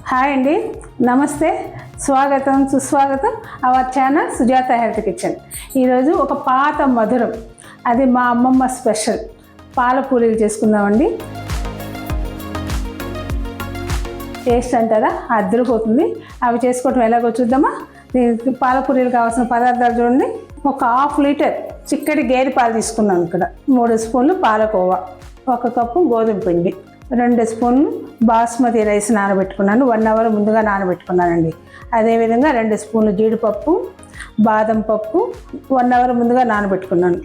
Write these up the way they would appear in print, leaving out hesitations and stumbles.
Hi అండి, నమస్తే, స్వాగతం సుస్వాగతం our channel Sujatha health kitchen. ఈరోజు ఒక పాత మధురం, అది మా అమ్మమ్మ స్పెషల్ పాల పూరీలు చేసుకుందామండి. టేస్ట్ అంటారా అద్దరిపోతుంది. అవి చేసుకోవటం ఎలాగో చూద్దామా. దీనికి పాల పూరీలు కావాల్సిన పదార్థాలు చూడండి. ఒక హాఫ్ లీటర్ చిక్కటి గేదె పాలు తీసుకున్నాను. ఇక్కడ 3 స్పూన్లు పాలకోవా, 1 కప్పు గోధుమ పిండి, 2 స్పూన్లు బాస్మతి రైస్ నానబెట్టుకున్నాను. 1 అవర్ ముందుగా నానబెట్టుకున్నానండి. అదేవిధంగా 2 స్పూన్లు జీడిపప్పు, బాదం పప్పు 1 అవర్ ముందుగా నానబెట్టుకున్నాను.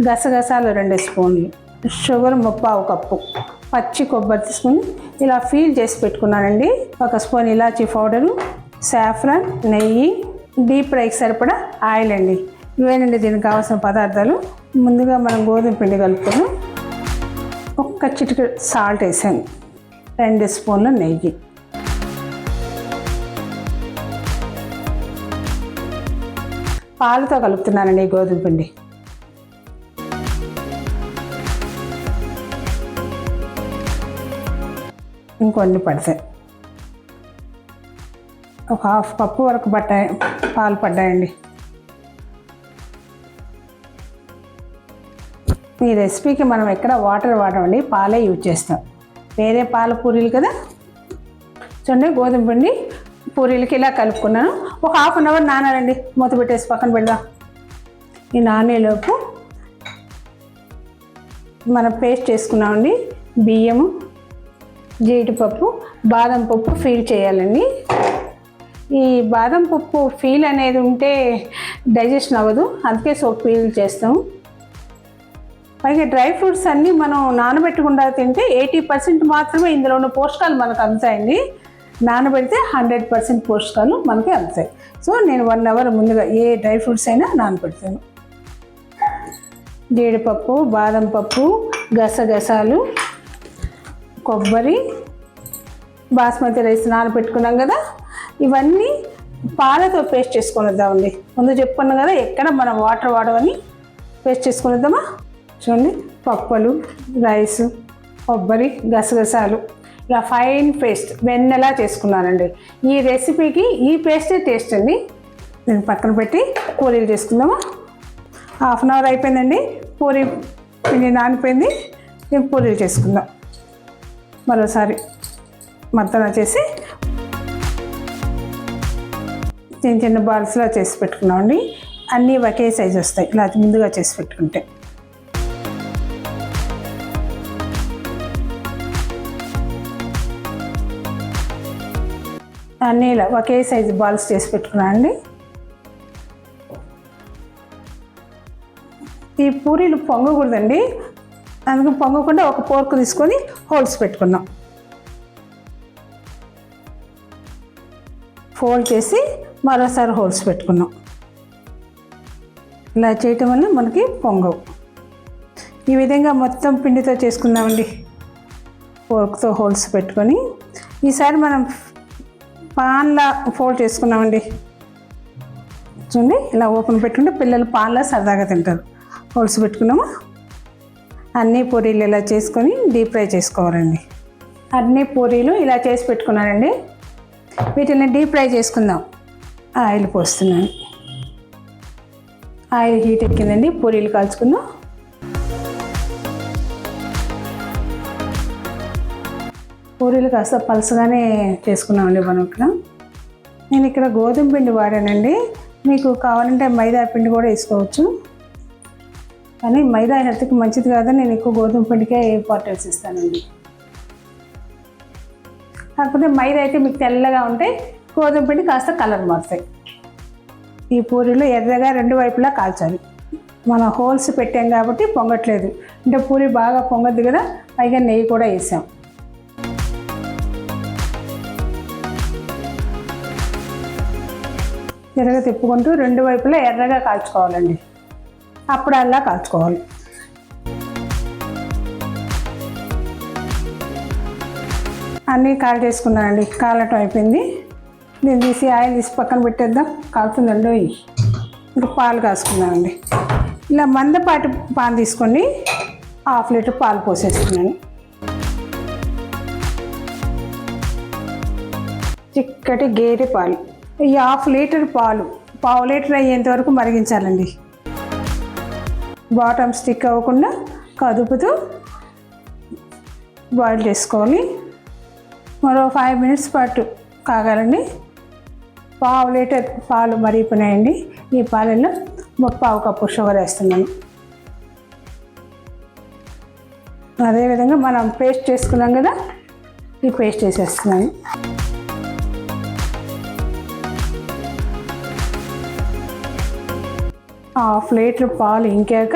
గసగసాలు 2 స్పూన్లు, షుగర్ 1/2 కప్పు, పచ్చి కొబ్బరి తీసుకుని ఇలా ఫీల్ చేసి పెట్టుకున్నానండి. 1 స్పూన్ ఇలాచీ పౌడరు, సాఫ్రాన్, నెయ్యి, డీప్ ఫ్రైకి సరిపడా ఆయిల్ అండి. ఇవేనండి దీనికి కావాల్సిన పదార్థాలు. ముందుగా మనం గోధుమ పిండి కలుపుకున్నాం. 1 చిటికెడు సాల్ట్ వేసాను, 2 స్పూన్ల నెయ్యి, పాలతో కలుపుతున్నానండి ఈ గోధుమ పిండి. ఇంకొన్ని పడతాయి. 1/2 కప్పు వరకు పాలు పడ్డాయండి. ఈ రెసిపీకి మనం ఎక్కడ వాటర్ వాడమండి, పాలే యూజ్ చేస్తాం. వేరే పాల పూరీలు కదా. చూడండి, గోధుమ పిండి పూరీలకి ఇలా కలుపుకున్నాను. ఒక 1/2 అవర్ నానాలండి. మూత పెట్టేసి పక్కన పెడదాం. ఈ నానేలోపు మనం పేస్ట్ చేసుకున్నామండి. బియ్యము, జీడిపప్పు, బాదం పప్పు ఫీల్ చేయాలండి. ఈ బాదం పప్పు ఫీల్ అనేది ఉంటే డైజెషన్ అవ్వదు, అందుకే ఫీల్ చేస్తాము. పైగా డ్రై ఫ్రూట్స్ అన్నీ మనం నానబెట్టకుండా తింటే 80% మాత్రమే ఇందులో ఉన్న పోషకాలు మనకు అందుతాయండి. నానబెడితే 100% పోషకాలు మనకి అందుతాయి. సో నేను 1 అవర్ ముందుగా ఏ డ్రై ఫ్రూట్స్ అయినా నానబెడతాను. జీడిపప్పు, బాదం పప్పు, గసగసాలు, కొబ్బరి, బాస్మతి రైస్ నానబెట్టుకున్నాం కదా, ఇవన్నీ పాలతో పేస్ట్ చేసుకొని వద్దామండి. ముందు చెప్పుకున్నాం కదా ఎక్కడ మనం వాటర్ వాడమని. పేస్ట్ చేసుకొని వద్దామా. చూడండి, పప్పులు, రైస్, కొబ్బరి, గసగసాలు ఇలా ఫైన్ పేస్ట్ వెన్నెలా చేసుకున్నానండి. ఈ రెసిపీకి ఈ పేస్టే టేస్ట్ అండి. నేను పక్కన పెట్టి పూరీలు చేసుకుందామా. 1/2 అవర్ అయిపోయిందండి. పూరీ పిండి నానిపోయింది. నేను పూరీలు చేసుకుందాం. మరోసారి మద్దన చేసి చిన్న చిన్న బాల్స్లా చేసి పెట్టుకున్నామండి. అన్నీ ఒకే సైజు వస్తాయి ఇలా ముందుగా చేసి పెట్టుకుంటే. అన్నీ ఇలా ఒకే సైజు బాల్స్ చేసి పెట్టుకున్నాను అండి. ఈ పూరీలు పొంగకూడదండి, అందుకు పొంగకుండా ఒక పోర్క్ తీసుకొని హోల్స్ పెట్టుకున్నాం. ఫోల్డ్ చేసి మరోసారి హోల్స్ పెట్టుకున్నాం. ఇలా చేయటం వల్ల మనకి పొంగవు. ఈ విధంగా మొత్తం పిండితో చేసుకుందామండి. పోర్క్తో హోల్స్ పెట్టుకొని ఈసారి మనం పాన్లా ఫోల్డ్ చేసుకున్నామండి. చూడండి, ఇలా ఓపెన్ పెట్టుకుంటే పిల్లలు పాన్లా సరదాగా తింటారు. హోల్స్ పెట్టుకున్నాము. అన్ని పూరీలు ఇలా చేసుకొని డీప్ ఫ్రై చేసుకోవాలండి. అన్ని పూరీలు ఇలా చేసి పెట్టుకున్నానండి. వీటిని డీప్ ఫ్రై చేసుకుందాం. ఆయిల్ పోస్తున్నాను. ఆయిల్ హీట్ ఎక్కిందండి. పూరీలు కాల్చుకుందాం. పూరీలు కాస్త పలుసగానే చేసుకున్నామండి మనం ఇక్కడ. నేను ఇక్కడ గోధుమ పిండి వాడానండి. మీకు కావాలంటే మైదా పిండి కూడా వేసుకోవచ్చు, కానీ మైదా హెల్త్కి మంచిది కాదని నేను ఎక్కువ గోధుమ పిండికే ఇంపార్టెన్స్ ఇస్తానండి. కాకపోతే మైదా అయితే మీకు తెల్లగా ఉంటాయి, గోధుమ పిండి కాస్త కలర్ మారుతాయి. ఈ పూరీలు ఎర్రగా 2 వైపులా కాల్చాలి. మనం హోల్స్ పెట్టాం కాబట్టి పొంగట్లేదు. అంటే పూరి బాగా పొంగద్దు కదా, పైగా నెయ్యి కూడా వేసాం. ఎర్రగా తిప్పుకుంటూ 2 వైపులా ఎర్రగా కాల్చుకోవాలండి. అప్పుడు అలా కాల్చుకోవాలి. అన్నీ కాల్ చేసుకున్నానండి. కాలటం అయిపోయింది. నేను తీసి ఆయిల్ తీసి పక్కన పెట్టేద్దాం. కాలుతుందండి. ఇంకా పాలు కాసుకున్నానండి. ఇలా మందపాటి పాలు తీసుకొని 1/2 లీటర్ పాలు పోసేస్తున్నాను. చిక్కటి గేదె పాలు. ఈ 1/2 లీటర్ పాలు పావు లీటర్ అయ్యేంత వరకు మరిగించాలండి. బాటమ్ స్టిక్ అవ్వకుండా కదుపుతూ బాయిల్ చేసుకోవాలి. మరో 5 మినిట్స్ పాటు కాగాలండి. పావు లీటర్ పాలు మరిగిపోయినాయండి. ఈ పాలల్లో 1/4 కప్పు షుగర్ వేస్తున్నాను. అదేవిధంగా మనం పేస్ట్ చేసుకున్నాం కదా, ఈ పేస్ట్ వేసేస్తున్నాను. హాఫ్ లీటర్ పాలు ఇంకాక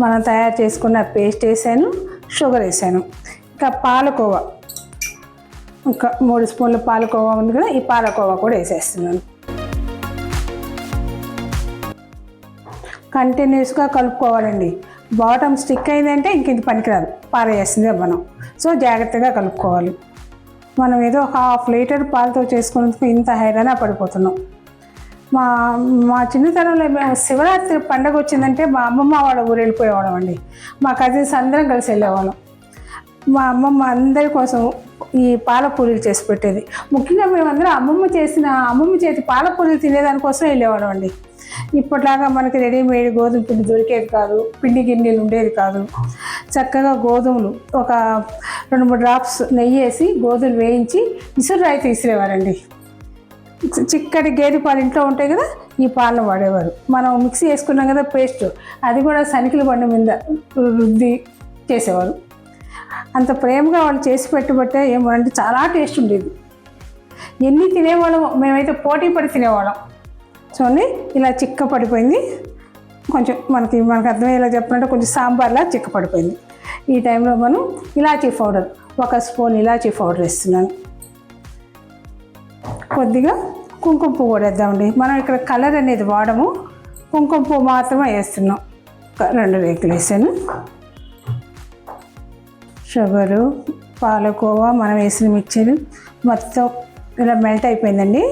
మనం తయారు చేసుకున్న పేస్ట్ వేసాను, షుగర్ వేసాను. ఇంకా పాలకోవా, ఒక 3 స్పూన్ల పాలకోవా ఉంది కదా, ఈ పాలకోవా కూడా వేసేస్తున్నాను. కంటిన్యూస్గా కలుపుకోవాలండి. బాటమ్ స్టిక్ అయిందంటే ఇంక ఇది పనికిరాదు, పారేస్తుంది మనం. సో జాగ్రత్తగా కలుపుకోవాలి. మనం ఏదో 1/2 లీటర్ పాలతో చేసుకున్నందుకు ఇంత హైరాణ పడిపోతున్నాం. మా చిన్నతనంలో మేము శివరాత్రి పండగ వచ్చిందంటే మా అమ్మమ్మ వాళ్ళ ఊరు వెళ్ళిపోయేవాళ్ళం అండి. మా కజిన్స్ అందరం కలిసి వెళ్ళేవాళ్ళం. మా అమ్మమ్మ అందరి కోసం ఈ పాలపూరీలు చేసి పెట్టేది. ముఖ్యంగా మేమందరం అమ్మమ్మ చేతి పాలపూరీలు తినేదానికోసం వెళ్ళేవాళ్ళం అండి. ఇప్పట్లాగా మనకి రెడీమేడ్ గోధుమ పిండి దొరికేది కాదు, పిండి గిన్నెలు ఉండేది కాదు. చక్కగా గోధుమలు ఒక 2-3 డ్రాప్స్ నెయ్యి వేసి గోధుమలు వేయించి ఇసురాయి తీసిరేవారండి. చిక్కటి గేదె పాలు ఇంట్లో ఉంటాయి కదా, ఈ పాలను వాడేవారు. మనం మిక్సీ వేసుకున్నాం కదా పేస్ట్, అది కూడా సనికిల బండ మీద రుద్ది చేసేవారు. అంత ప్రేమగా వాళ్ళు చేసి పెట్టబట్టే ఏమోనంటే చాలా టేస్ట్ ఉండేది. ఎన్ని తినేవాళ్ళం, మేమైతే పోటీ పడి తినేవాళ్ళం. చూడండి ఇలా చిక్క పడిపోయింది. కొంచెం మనకి అర్థమయ్యేలా చెప్పాలంటే కొంచెం సాంబార్లా చిక్క పడిపోయింది. ఈ టైంలో మనం ఇలాచీ పౌడర్ 1 స్పూన్ ఇలాచీ పౌడర్ వేస్తున్నాను. కొద్దిగా కుంకుమ పువ్వు కూడా వేద్దామండి. మనం ఇక్కడ కలర్ అనేది వాడము, కుంకుమ పువ్వు మాత్రమే వేస్తున్నాం. 2 రేకులు వేసాను. షుగరు, పాలకోవా, మనం వేసిన మిక్చర్ మొత్తం ఇలా మెల్ట్ అయిపోయిందండి.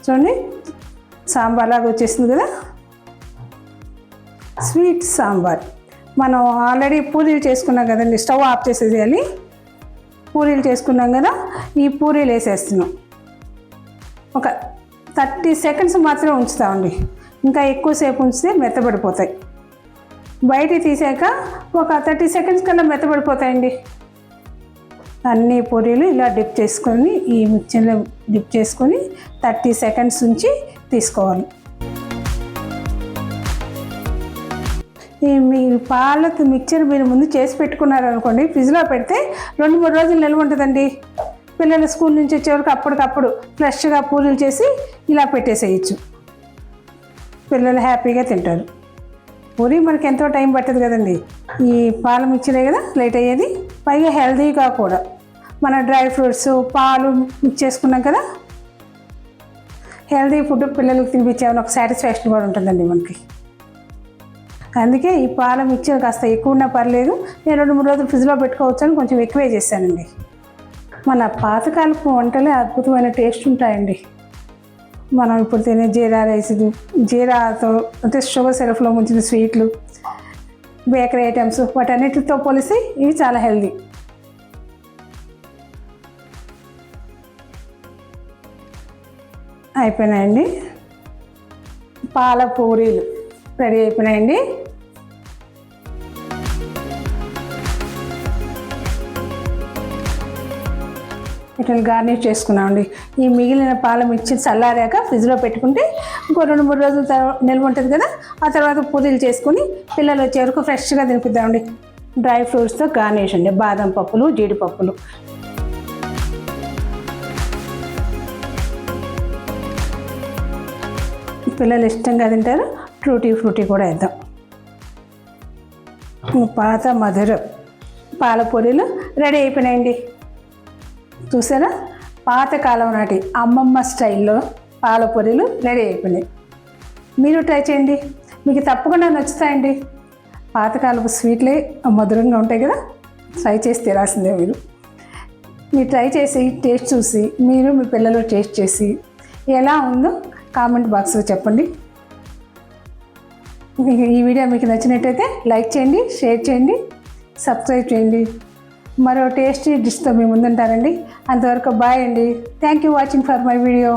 చూడండి సాంబార్ లాగా వచ్చేసింది కదా, స్వీట్ సాంబార్. మనం ఆల్రెడీ పూరీలు చేసుకున్నాం కదండి, స్టవ్ ఆఫ్ చేసేసేయాలి. పూరీలు చేసుకున్నాం కదా, ఈ పూరీలు వేసేస్తున్నాం. ఒక 30 సెకండ్స్ మాత్రమే ఉంచుతామండి. ఇంకా ఎక్కువసేపు ఉంచితే మెత్తబడిపోతాయి. బయట తీసాక ఒక 30 సెకండ్స్ కల్లా మెత్తబడిపోతాయండి. అన్ని పూరీలు ఇలా డిప్ చేసుకొని ఈ మిక్చర్లో డిప్ చేసుకొని 30 సెకండ్స్ ఉంచి తీసుకోవాలి. మీ పాలతో మిక్చర్ మీరు ముందు చేసి పెట్టుకున్నారనుకోండి, ఫ్రిడ్జ్లో పెడితే 2-3 రోజులు నిల్వ ఉంటుందండి. పిల్లలు స్కూల్ నుంచి వచ్చేవరకు అప్పటికప్పుడు ఫ్రెష్గా పూరీలు చేసి ఇలా పెట్టేసేయచ్చు. పిల్లలు హ్యాపీగా తింటారు. పూరి మనకి ఎంతో టైం పట్టదు కదండి. ఈ పాల మిక్చరే కదా లేట్ అయ్యేది, పైగా హెల్తీగా కూడా. మన డ్రై ఫ్రూట్స్, పాలు మిక్స్ చేసుకున్నాం కదా, హెల్తీ ఫుడ్ పిల్లలకు తినిపించామని ఒక సాటిస్ఫాక్షన్ కూడా ఉంటుందండి మనకి. అందుకే ఈ పాల మిక్చర్ కాస్త ఎక్కువ ఉన్నా పర్లేదు, నేను 2-3 రోజులు ఫ్రిడ్జ్లో పెట్టుకోవచ్చు అని కొంచెం ఎక్కువే చేశానండి. మన పాతకాలపు వంటలే అద్భుతమైన టేస్ట్ ఉంటాయండి. మనం ఇప్పుడు తినే జీరా రైస్, జీరాతో అంటే షుగర్ సిరప్లో ముంచిన స్వీట్లు, బేకరీ ఐటమ్స్, వాటన్నిటితో పోలిసి ఇవి చాలా హెల్దీ. అయిపోయినాయండి. పాల పూరీలు రెడీ అయిపోయినాయండి. ఇట్లా గార్నిష్ చేసుకున్నామండి. ఈ మిగిలిన పాల మిక్చర్ చల్లారాక ఫ్రిడ్జ్లో పెట్టుకుంటే ఇంకో 2-3 రోజుల నిల్వ ఉంటుంది కదా, ఆ తర్వాత పూరీలు చేసుకొని పిల్లలు వచ్చే వరకు ఫ్రెష్గా తినిపిద్దామండి. డ్రై ఫ్రూట్స్తో గార్నిష్ అండి, బాదం పప్పులు, జీడిపప్పులు. పిల్లలు ఇష్టంగా తింటారు. ట్రూటీ ఫ్రూటీ కూడా వేద్దాం. పాత మధుర పాల పూరీలు రెడీ అయిపోయినాయండి. చూసారా, పాతకాలం నాటి అమ్మమ్మ స్టైల్లో పాల పూరీలు రెడీ అయిపోయినాయి. మీరు ట్రై చేయండి, మీకు తప్పకుండా నచ్చుతాయండి. పాతకాలపు స్వీట్లే మధురంగా ఉంటాయి కదా, ట్రై చేసి తినాల్సిందే. మీరు ట్రై చేసి టేస్ట్ చూసి మీరు మీ పిల్లలు టేస్ట్ చేసి ఎలా ఉందో కామెంట్ బాక్స్లో చెప్పండి. ఈ వీడియో మీకు నచ్చినట్టయితే లైక్ చేయండి, షేర్ చేయండి, సబ్స్క్రైబ్ చేయండి. మరో టేస్టీ డిష్తో మీ ముందుంటారండి. అంతవరకు బాయ్ అండి. Thank you watching for my video.